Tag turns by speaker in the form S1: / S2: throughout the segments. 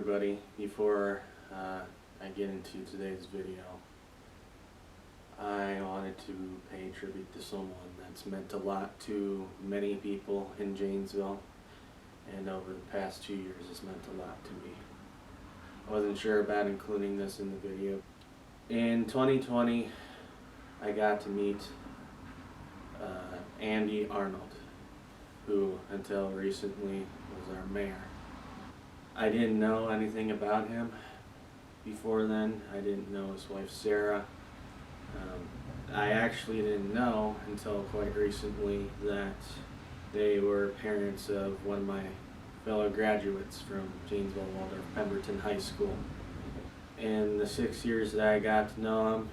S1: everybody. Before I get into today's video, I wanted to pay tribute to someone that's meant a lot to many people in Janesville, and over the past 2 years has meant a lot to me. I wasn't sure about including this in the video. In 2020, I got to meet Andy Arnold, who until recently was our mayor. I didn't know anything about him before then. I didn't know his wife Sarah. I actually didn't know until quite recently that they were parents of one of my fellow graduates from Janesville Waldorf Pemberton High School. In the 6 years that I got to know him,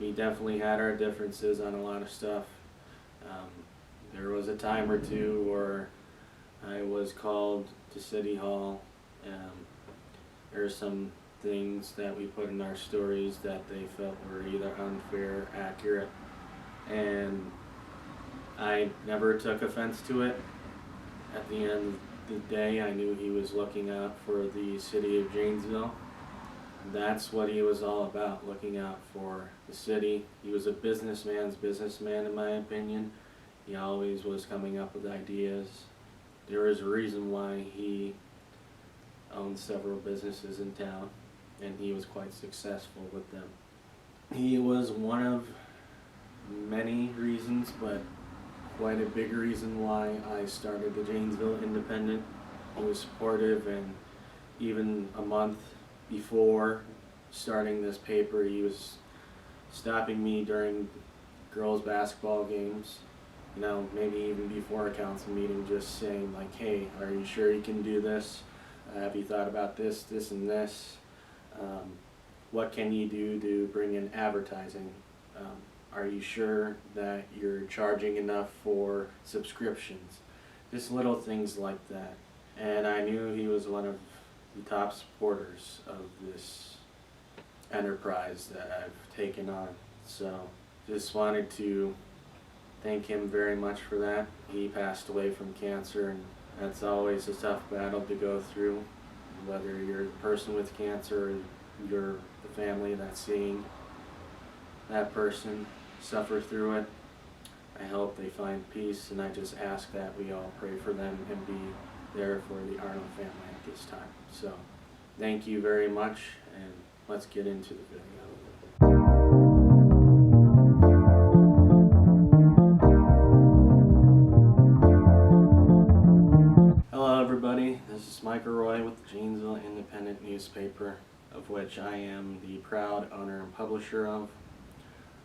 S1: we definitely had our differences on a lot of stuff. There was a time or two where I was called to City Hall. There are some things that we put in our stories that they felt were either unfair, accurate, and I never took offense to it. At the end of the day, I knew he was looking out for the city of Janesville. That's what he was all about, looking out for the city. He was a businessman's businessman, in my opinion. He always was coming up with ideas. There is a reason why he owned several businesses in town, and he was quite successful with them. He was one of many reasons, but quite a big reason why I started the Janesville Independent. He was supportive, and even a month before starting this paper, he was stopping me during girls' basketball games, maybe even before a council meeting, just saying like, hey, are you sure you can do this? Have you thought about this, this, and this? What can you do to bring in advertising? Are you sure that you're charging enough for subscriptions? Just little things like that. And I knew he was one of the top supporters of this enterprise that I've taken on. So just wanted to thank him very much for that. He passed away from cancer, and that's always a tough battle to go through, whether you're the person with cancer or you're the family that's seeing that person suffer through it. I hope they find peace, and I just ask that we all pray for them and be there for the Arnold family at this time. So thank you very much, and let's get into the video. Hello everybody, this is Michael Roy with the Janesville Independent newspaper, of which I am the proud owner and publisher of.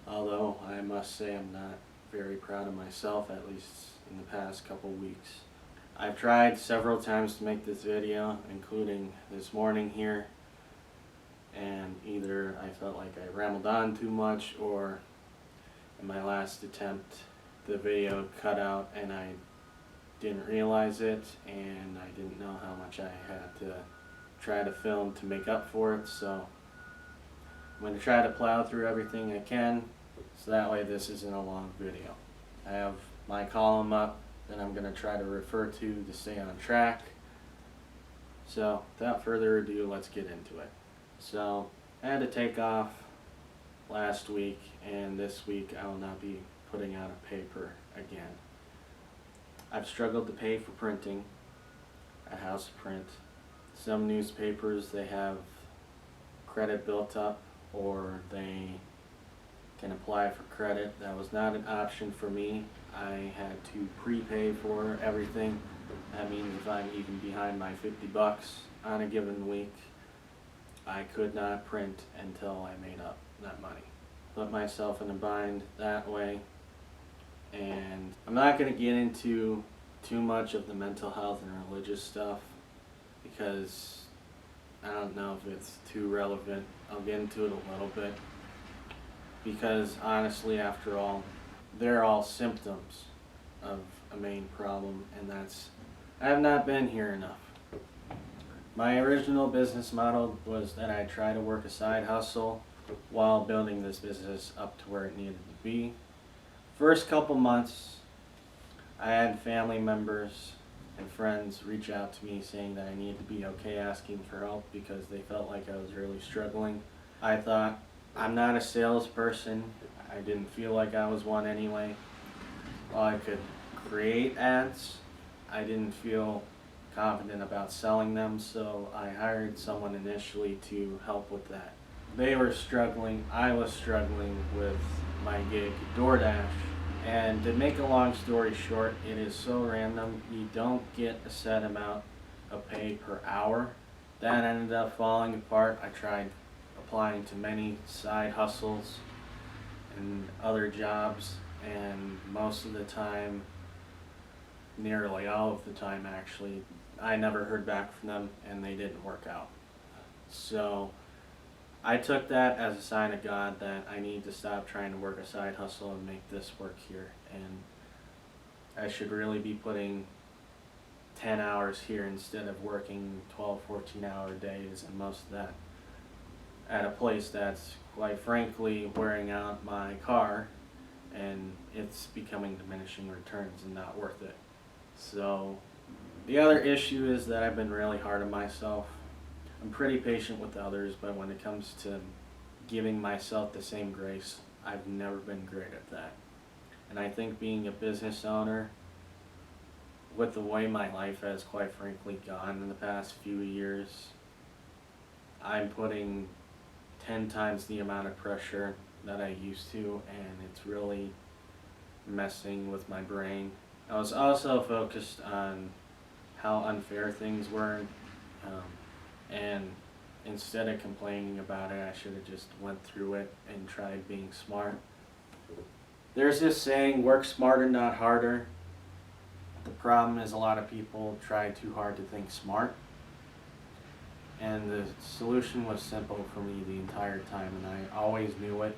S1: Although I must say I'm not very proud of myself, at least in the past couple weeks. I've tried several times to make this video, including this morning here, and either I felt like I rambled on too much, or in my last attempt the video cut out and I didn't realize it, and I didn't know how much I had to try to film to make up for it. So I'm going to try to plow through everything I can, so that way this isn't a long video. I have my column up that I'm going to try to refer to stay on track. So without further ado, let's get into it. So I had to take off last week, and this week I will not be putting out a paper again. I've struggled to pay for printing at House of Print. Some newspapers, they have credit built up, or they can apply for credit. That was not an option for me. I had to prepay for everything. That means if I'm even behind my $50 on a given week, I could not print until I made up that money. Put myself in a bind that way. And I'm not going to get into too much of the mental health and religious stuff, because I don't know if it's too relevant. I'll get into it a little bit, because honestly, after all, they're all symptoms of a main problem, and that's I have not been here enough. My original business model was that I try to work a side hustle while building this business up to where it needed to be. First couple months, I had family members and friends reach out to me saying that I needed to be okay asking for help because they felt like I was really struggling. I thought, I'm not a salesperson. I didn't feel like I was one anyway. While I could create ads, I didn't feel confident about selling them, so I hired someone initially to help with that. They were struggling, I was struggling with my gig DoorDash. And to make a long story short, it is so random. You don't get a set amount of pay per hour. That ended up falling apart. I tried applying to many side hustles and other jobs, and most of the time, nearly all of the time actually, I never heard back from them and they didn't work out. So I took that as a sign of God that I need to stop trying to work a side hustle and make this work here. And I should really be putting 10 hours here instead of working 12, 14-hour days, and most of that at a place that's quite frankly wearing out my car, and it's becoming diminishing returns and not worth it. So the other issue is that I've been really hard on myself. I'm pretty patient with others, but when it comes to giving myself the same grace, I've never been great at that. And I think being a business owner, with the way my life has quite frankly gone in the past few years, I'm putting 10 times the amount of pressure that I used to, and it's really messing with my brain. I was also focused on how unfair things were, and instead of complaining about it, I should have just went through it and tried being smart. There's this saying, work smarter, not harder. The problem is a lot of people try too hard to think smart. And the solution was simple for me the entire time, and I always knew it,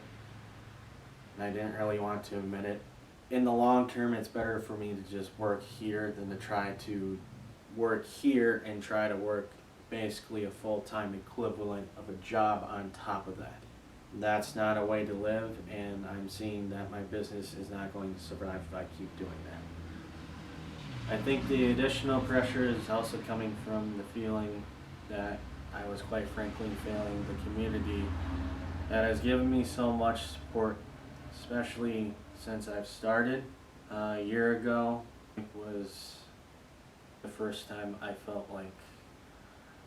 S1: and I didn't really want to admit it. In the long term, it's better for me to just work here than to try to work here and try to work basically a full-time equivalent of a job on top of that. That's not a way to live, and I'm seeing that my business is not going to survive if I keep doing that. I think the additional pressure is also coming from the feeling that I was quite frankly failing the community that has given me so much support, especially since I've started. A year ago was the first time I felt like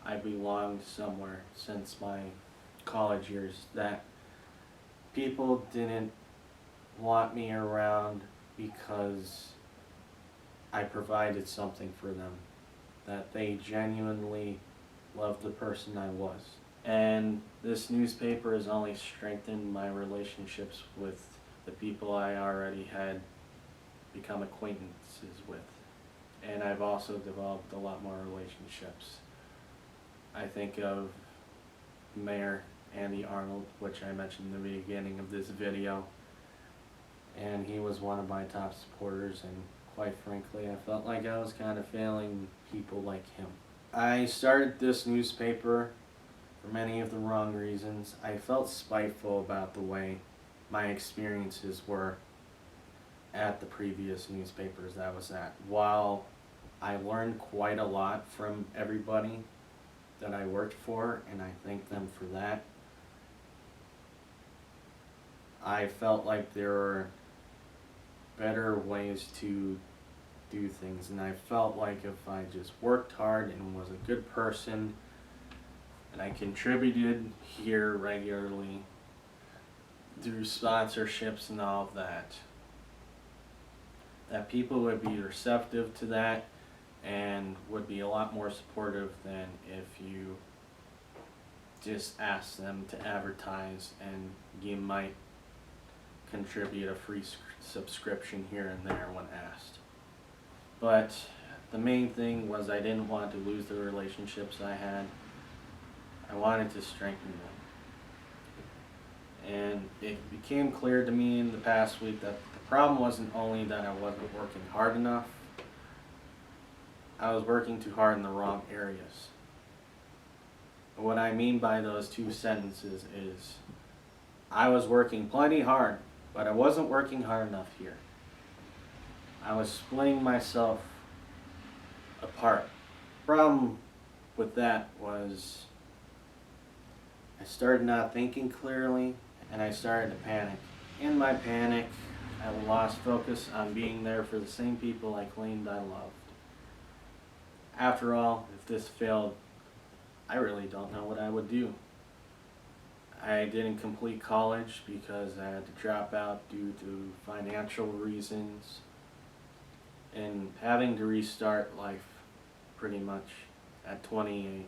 S1: I belonged somewhere since my college years, that people didn't want me around because I provided something for them, that they genuinely loved the person I was. And this newspaper has only strengthened my relationships with the people I already had become acquaintances with. And I've also developed a lot more relationships. I think of Mayor Andy Arnold, which I mentioned in the beginning of this video, and he was one of my top supporters, and quite frankly I felt like I was kind of failing people like him. I started this newspaper for many of the wrong reasons. I felt spiteful about the way my experiences were at the previous newspapers that I was at. While I learned quite a lot from everybody that I worked for, and I thank them for that, I felt like there were better ways to do things, and I felt like if I just worked hard and was a good person and I contributed here regularly through sponsorships and all of that, that people would be receptive to that and would be a lot more supportive than if you just asked them to advertise and you might contribute a free subscription here and there when asked. But the main thing was I didn't want to lose the relationships I had. I wanted to strengthen them. And it became clear to me in the past week that the problem wasn't only that I wasn't working hard enough, I was working too hard in the wrong areas. And what I mean by those two sentences is I was working plenty hard, but I wasn't working hard enough here. I was splitting myself apart. Problem with that was I started not thinking clearly and I started to panic. In my panic, I lost focus on being there for the same people I claimed I loved. After all, if this failed, I really don't know what I would do. I didn't complete college because I had to drop out due to financial reasons and having to restart life pretty much at 28.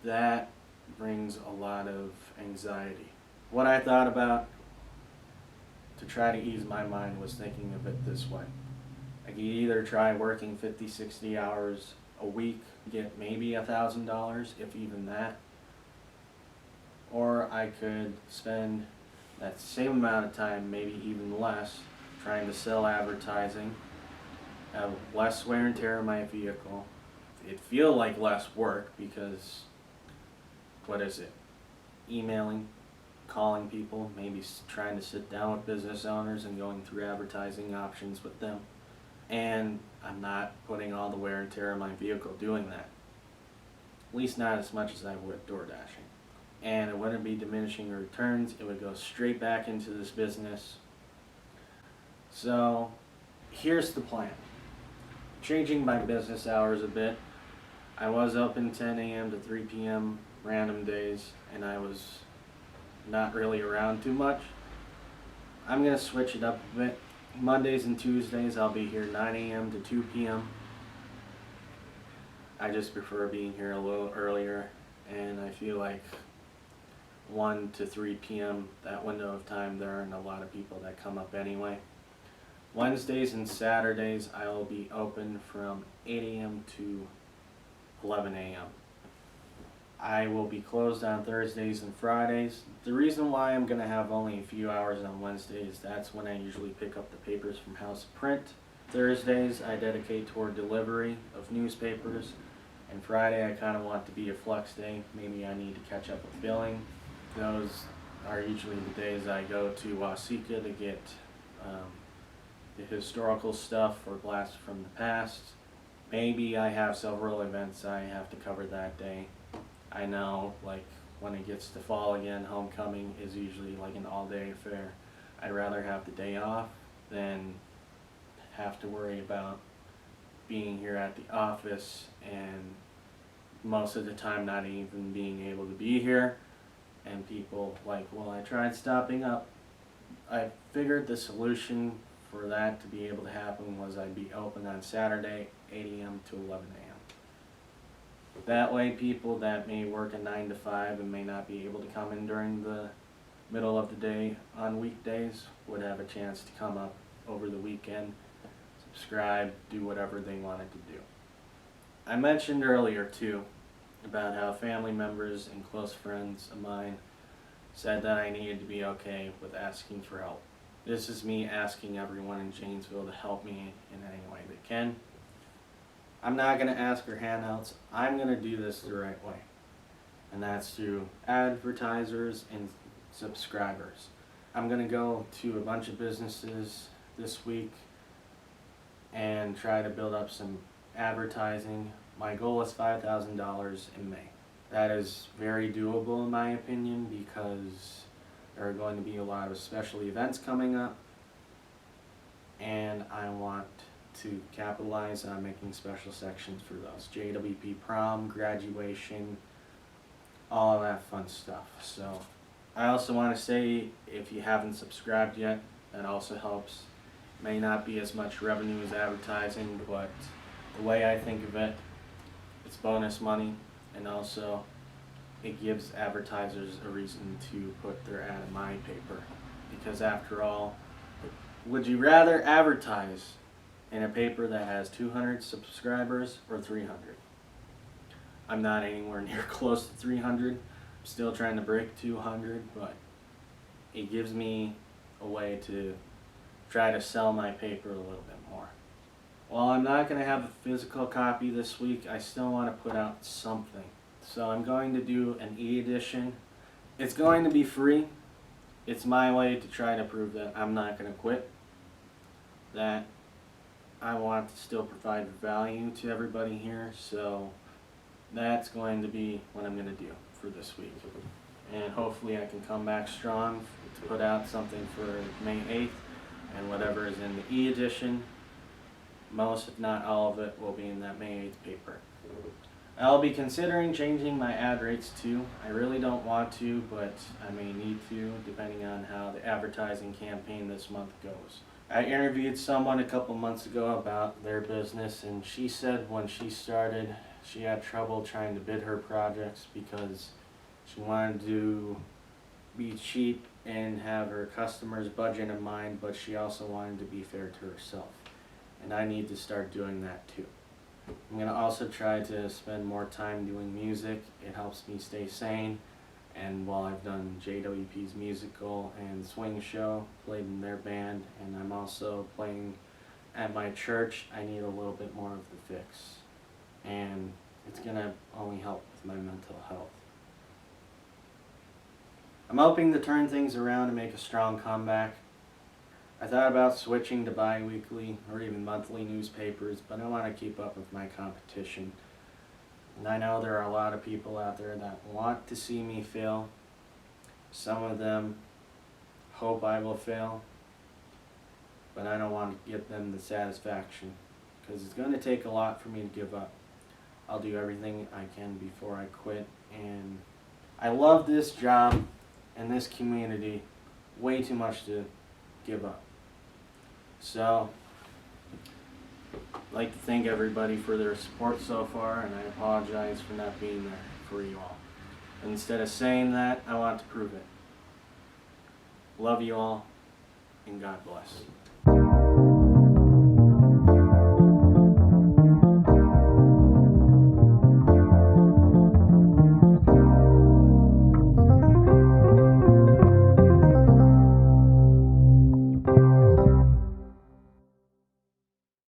S1: That brings a lot of anxiety. What I thought about to try to ease my mind was thinking of it this way. I could either try working 50, 60 hours a week, get maybe $1,000, if even that, or I could spend that same amount of time, maybe even less, trying to sell advertising, have less wear and tear on my vehicle. It'd feel like less work because, what is it? Emailing, calling people, maybe trying to sit down with business owners and going through advertising options with them. And I'm not putting all the wear and tear on my vehicle doing that. At least not as much as I would door dashing. And it wouldn't be diminishing returns, it would go straight back into this business. So here's the plan. Changing my business hours a bit. I was open 10 a.m. to 3 p.m. random days, and I was not really around too much. I'm going to switch it up a bit. Mondays and Tuesdays I'll be here 9 a.m. to 2 p.m. I just prefer being here a little earlier, and I feel like 1 to 3 p.m., that window of time, there aren't a lot of people that come up anyway. Wednesdays and Saturdays I will be open from 8 a.m. to 11 a.m. I will be closed on Thursdays and Fridays. The reason why I'm going to have only a few hours on Wednesdays, that's when I usually pick up the papers from House of Print. Thursdays I dedicate toward delivery of newspapers. And Friday I kind of want to be a flex day. Maybe I need to catch up with billing. Those are usually the days I go to Waseca to get the historical stuff or blasts from the past. Maybe I have several events I have to cover that day. I know, like, when it gets to fall again, homecoming is usually like an all-day affair. I'd rather have the day off than have to worry about being here at the office and most of the time not even being able to be here. And people like, well, I tried stopping up. I figured the solution for that to be able to happen was I'd be open on Saturday, 8 a.m. to 11 a.m. That way people that may work a 9 to 5 and may not be able to come in during the middle of the day on weekdays would have a chance to come up over the weekend, subscribe, do whatever they wanted to do. I mentioned earlier too about how family members and close friends of mine said that I needed to be okay with asking for help. This is me asking everyone in Janesville to help me in any way they can. I'm not going to ask for handouts. I'm going to do this the right way. And that's through advertisers and subscribers. I'm going to go to a bunch of businesses this week and try to build up some advertising. My goal is $5,000 in May. That is very doable in my opinion because there are going to be a lot of special events coming up and I want to capitalize on making special sections for those. JWP prom, graduation, all of that fun stuff. So I also want to say if you haven't subscribed yet, that also helps. May not be as much revenue as advertising, but the way I think of it, it's bonus money, and also it gives advertisers a reason to put their ad in my paper. Because after all, would you rather advertise in a paper that has 200 subscribers or 300? I'm not anywhere near close to 300. I'm still trying to break 200, but it gives me a way to try to sell my paper a little bit more. While I'm not going to have a physical copy this week, I still want to put out something. So I'm going to do an e-edition. It's going to be free. It's my way to try to prove that I'm not going to quit. That I want to still provide value to everybody here, so that's going to be what I'm going to do for this week. And hopefully I can come back strong to put out something for May 8th, and whatever is in the e-edition, most if not all of it will be in that May 8th paper. I'll be considering changing my ad rates too. I really don't want to, but I may need to, depending on how the advertising campaign this month goes. I interviewed someone a couple months ago about their business, and she said when she started, she had trouble trying to bid her projects because she wanted to be cheap and have her customers' budget in mind, but she also wanted to be fair to herself. And I need to start doing that too. I'm going to also try to spend more time doing music. It helps me stay sane. And while I've done JWP's musical and swing show, played in their band, and I'm also playing at my church, I need a little bit more of the fix. And it's going to only help with my mental health. I'm hoping to turn things around and make a strong comeback. I thought about switching to bi-weekly or even monthly newspapers, but I want to keep up with my competition. And I know there are a lot of people out there that want to see me fail. Some of them hope I will fail, but I don't want to give them the satisfaction because it's going to take a lot for me to give up. I'll do everything I can before I quit, and I love this job and this community way too much to give up. So, I'd like to thank everybody for their support so far, and I apologize for not being there for you all. Instead of saying that, I want to prove it. Love you all, and God bless.